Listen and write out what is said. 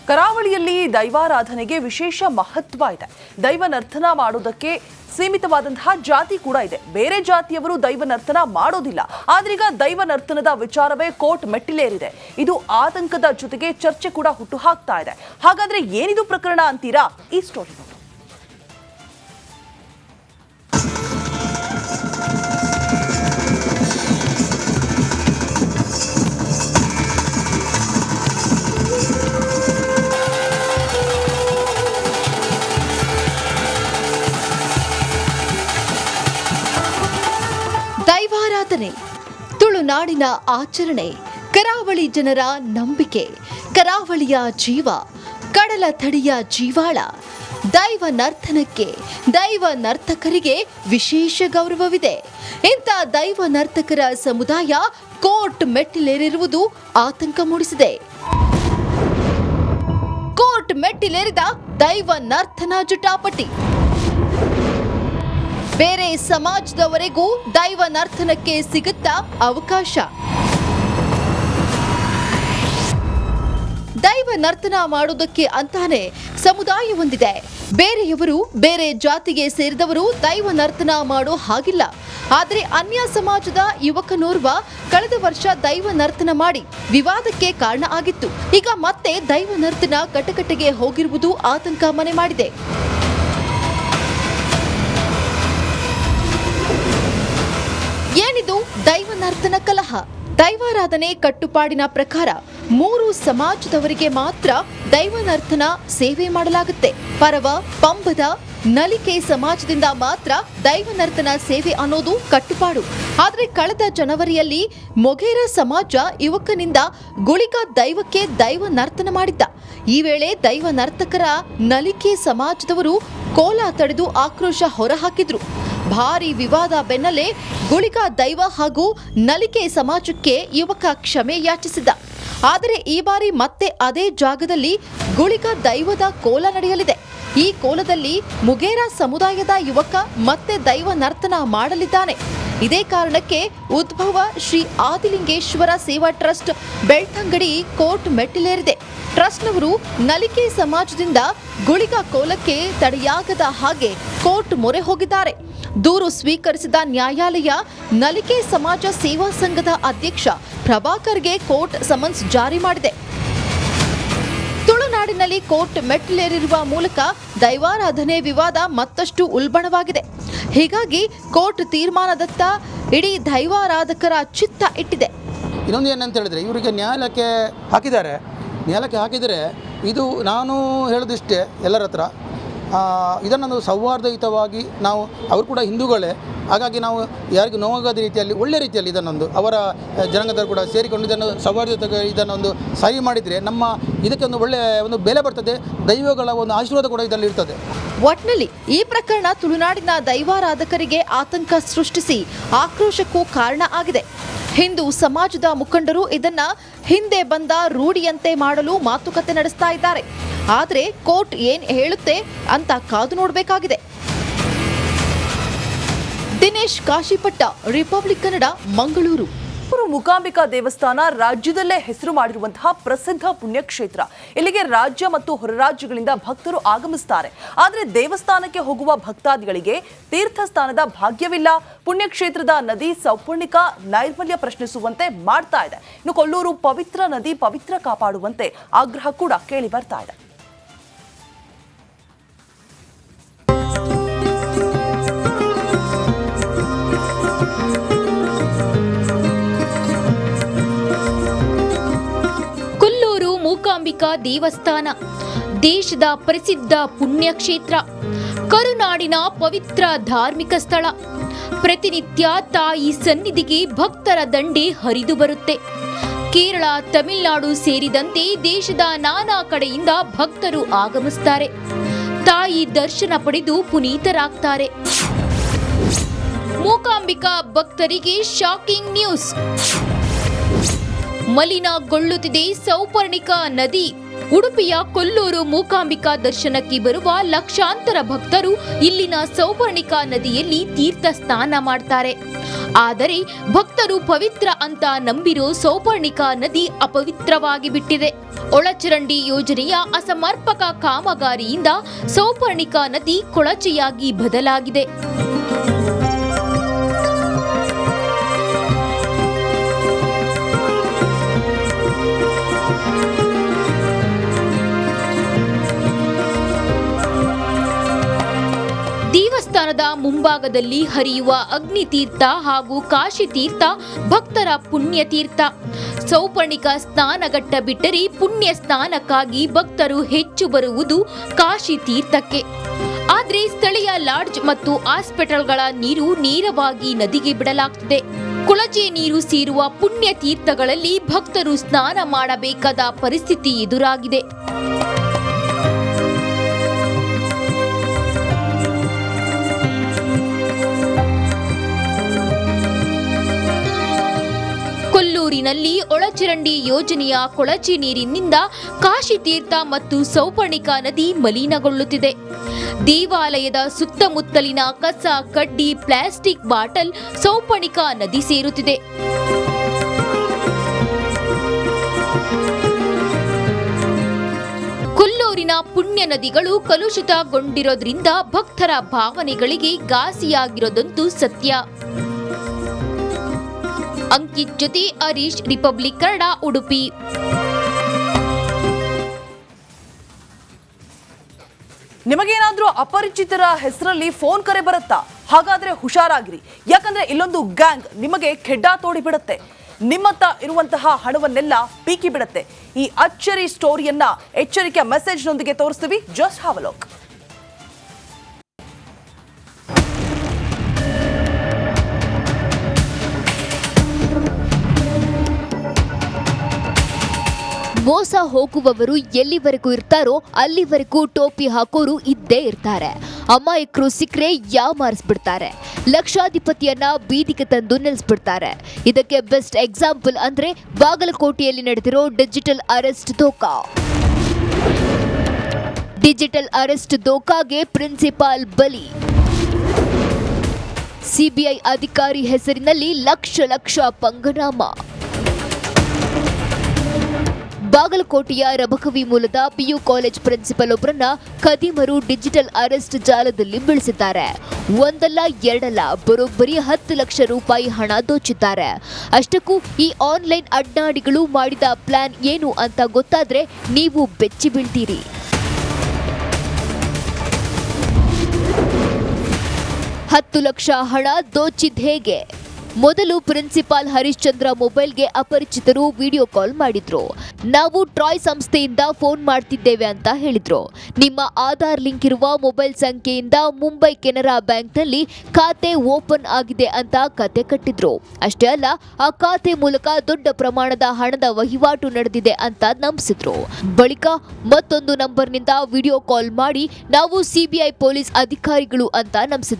ಕರಾವಳಿಯಲ್ಲಿ ದೈವಾರಾಧನೆಗೆ ವಿಶೇಷ ಮಹತ್ವ ಇದೆ. ದೈವ ನರ್ತನ ಮಾಡೋದಕ್ಕೆ ಸೀಮಿತವಾದಂತಹ ಜಾತಿ ಕೂಡ ಇದೆ. ಬೇರೆ ಜಾತಿಯವರು ದೈವ ನರ್ತನ ಮಾಡೋದಿಲ್ಲ. ಆದ್ರೀಗ ದೈವ ನರ್ತನದ ವಿಚಾರವೇ ಕೋರ್ಟ್ ಮೆಟ್ಟಿಲೇರಿದೆ. ಇದು ಆತಂಕದ ಜೊತೆಗೆ ಚರ್ಚೆ ಕೂಡ ಹುಟ್ಟು ಹಾಕ್ತಾ ಇದೆ. ಹಾಗಾದ್ರೆ ಏನಿದು ಪ್ರಕರಣ ಅಂತೀರಾ? ಈ ಸ್ಟೋರಿ ನೋಡಿ. ದೈವಾರಾಧನೆ ತುಳುನಾಡಿನ ಆಚರಣೆ, ಕರಾವಳಿ ಜನರ ನಂಬಿಕೆ, ಕರಾವಳಿಯ ಜೀವ, ಕಡಲ ತಡಿಯ ಜೀವಾಳ. ದೈವ ನರ್ತನಕ್ಕೆ, ದೈವ ನರ್ತಕರಿಗೆ ವಿಶೇಷ ಗೌರವವಿದೆ. ಇಂಥ ದೈವ ನರ್ತಕರ ಸಮುದಾಯ ಕೋರ್ಟ್ ಮೆಟ್ಟಿಲೇರಿರುವುದು ಆತಂಕ ಮೂಡಿಸಿದೆ. ಕೋರ್ಟ್ ಮೆಟ್ಟಿಲೇರಿದ ದೈವ ನರ್ತನ ಜಟಾಪಟಿ. ಬೇರೆ ಸಮಾಜದವರೆಗೂ ದೈವ ನರ್ತನಕ್ಕೆ ಸಿಗುತ್ತಾ ಅವಕಾಶ? ದೈವ ನರ್ತನ ಮಾಡೋದಕ್ಕೆ ಅಂತಾನೆ ಸಮುದಾಯ ಹೊಂದಿದೆ. ಬೇರೆಯವರು, ಬೇರೆ ಜಾತಿಗೆ ಸೇರಿದವರು ದೈವ ನರ್ತನ ಮಾಡೋ ಹಾಗಿಲ್ಲ. ಆದರೆ ಅನ್ಯ ಸಮಾಜದ ಯುವಕನೋರ್ವ ಕಳೆದ ವರ್ಷ ದೈವ ನರ್ತನ ಮಾಡಿ ವಿವಾದಕ್ಕೆ ಕಾರಣ ಆಗಿತ್ತು. ಈಗ ಮತ್ತೆ ದೈವ ನರ್ತನ ಕಟಕಟೆಗೆ ಹೋಗಿರುವುದು ಆತಂಕ ಮನೆ ಮಾಡಿದೆ. ಏನಿದು ದೈವ ನರ್ತನ ಕಲಹ? ದೈವಾರಾಧನೆ ಕಟ್ಟುಪಾಡಿನ ಪ್ರಕಾರ 3 ಸಮಾಜದವರಿಗೆ ಮಾತ್ರ ದೈವ ನರ್ತನ ಸೇವೆ ಮಾಡಲಾಗುತ್ತೆ. ಪರವ, ಪಂಬದ, ನಲಿಕೆ ಸಮಾಜದಿಂದ ಮಾತ್ರ ದೈವ ನರ್ತನ ಸೇವೆ ಅನ್ನೋದು ಕಟ್ಟುಪಾಡು. ಆದರೆ ಕಳೆದ ಜನವರಿಯಲ್ಲಿ ಮೊಗೇರ ಸಮಾಜ ಯುವಕನಿಂದ ಗುಳಿಗ ದೈವಕ್ಕೆ ದೈವ ನರ್ತನ ಮಾಡಿದ್ದ. ಈ ವೇಳೆ ದೈವ ನರ್ತಕರ ನಲಿಕೆ ಸಮಾಜದವರು ಕೋಲ ತಡೆದು ಆಕ್ರೋಶ ಹೊರಹಾಕಿದ್ರು. ಭಾರಿ ವಿವಾದ ಬೆನ್ನಲ್ಲೇ ಗುಳಿಗ ದೈವ ಹಾಗೂ ನಲಿಕೆ ಸಮಾಜಕ್ಕೆ ಯುವಕ ಕ್ಷಮೆ ಯಾಚಿಸಿದ. ಆದರೆ ಈ ಬಾರಿ ಮತ್ತೆ ಅದೇ ಜಾಗದಲ್ಲಿ ಗುಳಿಗ ದೈವದ ಕೋಲ ನಡೆಯಲಿದೆ. ಈ ಕೋಲದಲ್ಲಿ ಮುಗೇರ ಸಮುದಾಯದ ಯುವಕ ಮತ್ತೆ ದೈವ ನರ್ತನ ಮಾಡಲಿದ್ದಾನೆ. ಇದೇ ಕಾರಣಕ್ಕೆ ಉದ್ಭವ ಶ್ರೀ ಆದಿಲಿಂಗೇಶ್ವರ ಸೇವಾ ಟ್ರಸ್ಟ್ ಬೆಳ್ತಂಗಡಿ ಕೋರ್ಟ್ ಮೆಟ್ಟಿಲೇರಿದೆ. ಟ್ರಸ್ಟ್ನವರು ನಲಿಕೆ ಸಮಾಜದಿಂದ ಗುಳಿಗ ಕೋಲಕ್ಕೆ ತಡೆಯಾಗದ ಹಾಗೆ ಕೋರ್ಟ್ ಮೊರೆ ಹೋಗಿದ್ದಾರೆ. ದೂರು ಸ್ವೀಕರಿಸಿದ ನ್ಯಾಯಾಲಯ ನಲಿಕೆ ಸಮಾಜ ಸೇವಾ ಸಂಘದ ಅಧ್ಯಕ್ಷ ಪ್ರಭಾಕರ್ಗೆ ಕೋರ್ಟ್ ಸಮನ್ಸ್ ಜಾರಿ ಮಾಡಿದೆ. ತುಳುನಾಡಿನಲ್ಲಿ ಕೋರ್ಟ್ ಮೆಟ್ಟಿಲೇರಿರುವ ಮೂಲಕ ದೈವಾರಾಧನೆ ವಿವಾದ ಮತ್ತಷ್ಟು ಉಲ್ಬಣವಾಗಿದೆ. ಹೀಗಾಗಿ ಕೋರ್ಟ್ ತೀರ್ಮಾನದತ್ತ ಇಡೀ ದೈವಾರಾಧಕರ ಚಿತ್ತ ಇಟ್ಟಿದೆ. ಇನ್ನೊಂದು ಏನಂತ ಹೇಳಿದ್ರೆ, ಇವರಿಗೆ ನ್ಯಾಯಾಲಯಕ್ಕೆ ಹಾಕಿದರೆ ಇದು ನಾನು ಹೇಳೋದಿಷ್ಟೇ ಎಲ್ಲರ ಹತ್ರ, ಇದನ್ನೊಂದು ಸೌಹಾರ್ದಯುತವಾಗಿ ನಾವು, ಅವರು ಕೂಡ ಹಿಂದೂಗಳೇ, ಹಾಗಾಗಿ ನಾವು ಯಾರಿಗೂ ನೋವಾಗದ ರೀತಿಯಲ್ಲಿ ಒಳ್ಳೆ ರೀತಿಯಲ್ಲಿ ಇದನ್ನೊಂದು ಅವರ ಜನಾಂಗದವರು ಕೂಡ ಸೇರಿಕೊಂಡು ಇದನ್ನು ಸೌಹಾರ್ದಯುತ ಇದನ್ನೊಂದು ಸಹಿ ಮಾಡಿದರೆ ನಮ್ಮ ಇದಕ್ಕೆ ಒಂದು ಬೆಲೆ ಬರ್ತದೆ. ದೈವಗಳ ಒಂದು ಆಶೀರ್ವಾದ ಕೂಡ ಇದರಲ್ಲಿ ಇರ್ತದೆ. ಒಟ್ನಲ್ಲಿ ಈ ಪ್ರಕರಣ ತುಳುನಾಡಿನ ದೈವಾರಾಧಕರಿಗೆ ಆತಂಕ ಸೃಷ್ಟಿಸಿ ಆಕ್ರೋಶಕ್ಕೂ ಕಾರಣ ಆಗಿದೆ. ಹಿಂದೂ ಸಮಾಜದ ಮುಖಂಡರು ಇದನ್ನ ಹಿಂದೆ ಬಂದ ರೂಢಿಯಂತೆ ಮಾಡಲು ಮಾತುಕತೆ ನಡೆಸ್ತಾ ಇದ್ದಾರೆ. ಆದರೆ ಕೋರ್ಟ್ ಏನ್ ಹೇಳುತ್ತೆ ಅಂತ ಕಾದು ನೋಡಬೇಕಾಗಿದೆ. ದಿನೇಶ್ ಕಾಶಿಪಟ್ಟ, ರಿಪಬ್ಲಿಕ್ ಕನ್ನಡ, ಮಂಗಳೂರು. ಮೂಕಾಂಬಿಕಾ ದೇವಸ್ಥಾನ ರಾಜ್ಯದಲ್ಲೇ ಹೆಸರು ಮಾಡಿರುವಂತಹ ಪ್ರಸಿದ್ಧ ಪುಣ್ಯಕ್ಷೇತ್ರ. ಇಲ್ಲಿಗೆ ರಾಜ್ಯ ಮತ್ತು ಹೊರ ರಾಜ್ಯಗಳಿಂದ ಭಕ್ತರು ಆಗಮಿಸುತ್ತಾರೆ. ಆದರೆ ದೇವಸ್ಥಾನಕ್ಕೆ ಹೋಗುವ ಭಕ್ತಾದಿಗಳಿಗೆ ತೀರ್ಥಸ್ಥಾನದ ಭಾಗ್ಯವಿಲ್ಲ. ಪುಣ್ಯಕ್ಷೇತ್ರದ ನದಿ ಸೌಪರ್ಣಿಕ ನೈರ್ಮಲ್ಯ ಪ್ರಶ್ನಿಸುವಂತೆ ಮಾಡ್ತಾ ಇದೆ. ಇನ್ನು ಕೊಲ್ಲೂರು ಪವಿತ್ರ ನದಿ ಪವಿತ್ರ ಕಾಪಾಡುವಂತೆ ಆಗ್ರಹ ಕೂಡ ಕೇಳಿ ಬರ್ತಾ ಇದೆ. ಮೂಕಾಂಬಿಕಾ ದೇವಸ್ಥಾನ ದೇಶದ ಪ್ರಸಿದ್ಧ ಪುಣ್ಯಕ್ಷೇತ್ರ, ಕರುನಾಡಿನ ಪವಿತ್ರ ಧಾರ್ಮಿಕ ಸ್ಥಳ. ಪ್ರತಿನಿತ್ಯ ತಾಯಿ ಸನ್ನಿಧಿಗೆ ಭಕ್ತರ ದಂಡೆ ಹರಿದು ಬರುತ್ತೆ. ಕೇರಳ, ತಮಿಳುನಾಡು ಸೇರಿದಂತೆ ದೇಶದ ನಾನಾ ಕಡೆಯಿಂದ ಭಕ್ತರು ಆಗಮಿಸುತ್ತಾರೆ. ತಾಯಿ ದರ್ಶನ ಪಡೆದು ಪುನೀತರಾಗ್ತಾರೆ. ಮೂಕಾಂಬಿಕಾ ಭಕ್ತರಿಗೆ ಶಾಕಿಂಗ್ ನ್ಯೂಸ್. ಮಲಿನಗೊಳ್ಳುತ್ತಿದೆ ಸೌಪರ್ಣಿಕ ನದಿ. ಉಡುಪಿಯ ಕೊಲ್ಲೂರು ಮೂಕಾಂಬಿಕಾ ದರ್ಶನಕ್ಕೆ ಬರುವ ಲಕ್ಷಾಂತರ ಭಕ್ತರು ಇಲ್ಲಿನ ಸೌಪರ್ಣಿಕಾ ನದಿಯಲ್ಲಿ ತೀರ್ಥ ಸ್ನಾನ ಮಾಡ್ತಾರೆ. ಆದರೆ ಭಕ್ತರು ಪವಿತ್ರ ಅಂತ ನಂಬಿರೋ ಸೌಪರ್ಣಿಕಾ ನದಿ ಅಪವಿತ್ರವಾಗಿ ಬಿಟ್ಟಿದೆ. ಒಳಚರಂಡಿ ಯೋಜನೆಯ ಅಸಮರ್ಪಕ ಕಾಮಗಾರಿಯಿಂದ ಸೌಪರ್ಣಿಕಾ ನದಿ ಕೊಳಚೆಯಾಗಿ ಬದಲಾಗಿದೆ. ದೇವಸ್ಥಾನದ ಮುಂಭಾಗದಲ್ಲಿ ಹರಿಯುವ ಅಗ್ನಿತೀರ್ಥ ಹಾಗೂ ಕಾಶಿ ತೀರ್ಥ ಭಕ್ತರ ಪುಣ್ಯತೀರ್ಥ. ಸೌಪರ್ಣಿಕ ಸ್ನಾನಘಟ್ಟ ಬಿಟ್ಟರೆ ಪುಣ್ಯ ಸ್ನಾನಕ್ಕಾಗಿ ಭಕ್ತರು ಹೆಚ್ಚು ಬರುವುದು ಕಾಶಿ ತೀರ್ಥಕ್ಕೆ. ಆದರೆ ಸ್ಥಳೀಯ ಲಾಡ್ಜ್ ಮತ್ತು ಹಾಸ್ಪಿಟಲ್ಗಳ ನೀರು ನೇರವಾಗಿ ನದಿಗೆ ಬಿಡಲಾಗ್ತದೆ. ಕೊಳಚೆ ನೀರು ಸೇರುವ ಪುಣ್ಯ ತೀರ್ಥಗಳಲ್ಲಿ ಭಕ್ತರು ಸ್ನಾನ ಮಾಡಬೇಕಾದ ಪರಿಸ್ಥಿತಿ ಎದುರಾಗಿದೆ. ಕೊಲ್ಲೂರಿನಲ್ಲಿ ಒಳಚರಂಡಿ ಯೋಜನೆಯ ಕೊಳಚೆ ನೀರಿನಿಂದ ಕಾಶಿ ತೀರ್ಥ ಮತ್ತು ಸೌಪರ್ಣಿಕಾ ನದಿ ಮಲಿನಗೊಳ್ಳುತ್ತಿದೆ. ದೇವಾಲಯದ ಸುತ್ತಮುತ್ತಲಿನ ಕಸ, ಕಡ್ಡಿ, ಪ್ಲಾಸ್ಟಿಕ್ ಬಾಟಲ್ ಸೌಪರ್ಣಿಕಾ ನದಿ ಸೇರುತ್ತಿದೆ. ಕೊಲ್ಲೂರಿನ ಪುಣ್ಯ ನದಿಗಳು ಕಲುಷಿತಗೊಂಡಿರೋದ್ರಿಂದ ಭಕ್ತರ ಭಾವನೆಗಳಿಗೆ ಘಾಸಿಯಾಗಿರೋದಂತೂ ಸತ್ಯ. ಅಂಕಿತ್ ಜೊತೆ ಹರೀಶ್, ರಿಪಬ್ಲಿಕ್ ಕನ್ನಡ, ಉಡುಪಿ. ನಿಮಗೇನಾದ್ರೂ ಅಪರಿಚಿತರ ಹೆಸರಲ್ಲಿ ಫೋನ್ ಕರೆ ಬರುತ್ತಾ? ಹಾಗಾದ್ರೆ ಹುಷಾರಾಗಿರಿ. ಯಾಕಂದ್ರೆ ಇಲ್ಲೊಂದು ಗ್ಯಾಂಗ್ ನಿಮಗೆ ಖೆಡ್ಡಾ ತೋಡಿ ಬಿಡುತ್ತೆ. ನಿಮ್ಮತ್ತ ಇರುವಂತಹ ಹಣವನ್ನೆಲ್ಲ ಪೀಕಿ ಬಿಡುತ್ತೆ. ಈ ಅಚ್ಚರಿ ಸ್ಟೋರಿಯನ್ನ ಎಚ್ಚರಿಕೆ ಮೆಸೇಜ್ನೊಂದಿಗೆ ತೋರಿಸ್ತೀವಿ. Just have a look. ಮೋಸ ಹೋಗುವವರು ಎಲ್ಲಿವರೆಗೂ ಇರ್ತಾರೋ ಅಲ್ಲಿವರೆಗೂ ಟೋಪಿ ಹಾಕೋರು ಇದ್ದೇ ಇರ್ತಾರೆ. ಅಮಾಯಕರು ಸಿಕ್ಕರೆ ಯಾಮಾರಿಸ್ಬಿಡ್ತಾರೆ. ಲಕ್ಷಾಧಿಪತಿಯನ್ನ ಬೀದಿಗೆ ತಂದು ನಿಲ್ಲಿಸ್ಬಿಡ್ತಾರೆ. ಇದಕ್ಕೆ ಬೆಸ್ಟ್ ಎಕ್ಸಾಂಪಲ್ ಅಂದ್ರೆ ಬಾಗಲಕೋಟೆಯಲ್ಲಿ ನಡೆದಿರೋ ಡಿಜಿಟಲ್ ಅರೆಸ್ಟ್ ದೋಖಾ. ಡಿಜಿಟಲ್ ಅರೆಸ್ಟ್ ದೋಖಾಗೆ ಪ್ರಿನ್ಸಿಪಾಲ್ ಬಲಿ. ಸಿಬಿಐ ಅಧಿಕಾರಿ ಹೆಸರಿನಲ್ಲಿ ಲಕ್ಷ ಪಂಗನಾಮ. ಬಾಗಲಕೋಟೆಯ ರಬಕವಿ ಮೂಲದ ಪಿಯು ಕಾಲೇಜ್ ಪ್ರಿನ್ಸಿಪಲ್ ಒಬ್ಬರನ್ನ ಖದೀಮರು ಡಿಜಿಟಲ್ ಅರೆಸ್ಟ್ ಜಾಲದಲ್ಲಿ ಬೀಳಿಸಿದ್ದಾರೆ. ಒಂದಲ್ಲ ಎರಡಲ್ಲ, ಬರೋಬ್ಬರಿ 10 ಲಕ್ಷ ರೂಪಾಯಿ ಹಣ ದೋಚಿದ್ದಾರೆ. ಅಷ್ಟಕ್ಕೂ ಈ ಆನ್ಲೈನ್ ಅಡ್ನಾಡಿಗಳು ಮಾಡಿದ ಪ್ಲಾನ್ ಏನು ಅಂತ ಗೊತ್ತಾದ್ರೆ ನೀವು ಬೆಚ್ಚಿ ಬೀಳ್ತೀರಿ. 10 ಲಕ್ಷ ಹಣ ದೋಚಿದ್ ಹೇಗೆ? ಮೊದಲು ಪ್ರಿನ್ಸಿಪಾಲ್ ಹರಿಶ್ಚಂದ್ರ ಮೊಬೈಲ್ಗೆ ಅಪರಿಚಿತರು ವಿಡಿಯೋ ಕಾಲ್ ಮಾಡಿದ್ರು. ನಾವು ಟ್ರಾಯ್ ಸಂಸ್ಥೆಯಿಂದ ಫೋನ್ ಮಾಡ್ತಿದ್ದೇವೆ ಅಂತ ಹೇಳಿದ್ರು. ನಿಮ್ಮ ಆಧಾರ್ ಲಿಂಕ್ ಇರುವ ಮೊಬೈಲ್ ಸಂಖ್ಯೆಯಿಂದ ಮುಂಬೈ ಕೆನರಾ ಬ್ಯಾಂಕ್ನಲ್ಲಿ ಖಾತೆ ಓಪನ್ ಆಗಿದೆ ಅಂತ ಕತೆ ಕಟ್ಟಿದ್ರು. ಅಷ್ಟೇ ಅಲ್ಲ, ಆ ಖಾತೆ ಮೂಲಕ ದೊಡ್ಡ ಪ್ರಮಾಣದ ಹಣದ ವಹಿವಾಟು ನಡೆದಿದೆ ಅಂತ ನಂಬಿಸಿದ್ರು. ಬಳಿಕ ಮತ್ತೊಂದು ನಂಬರ್ನಿಂದ ವಿಡಿಯೋ ಕಾಲ್ ಮಾಡಿ ನಾವು ಸಿಬಿಐ ಪೊಲೀಸ್ ಅಧಿಕಾರಿಗಳು ಅಂತ ನಂಬಿಸಿದ್ರು.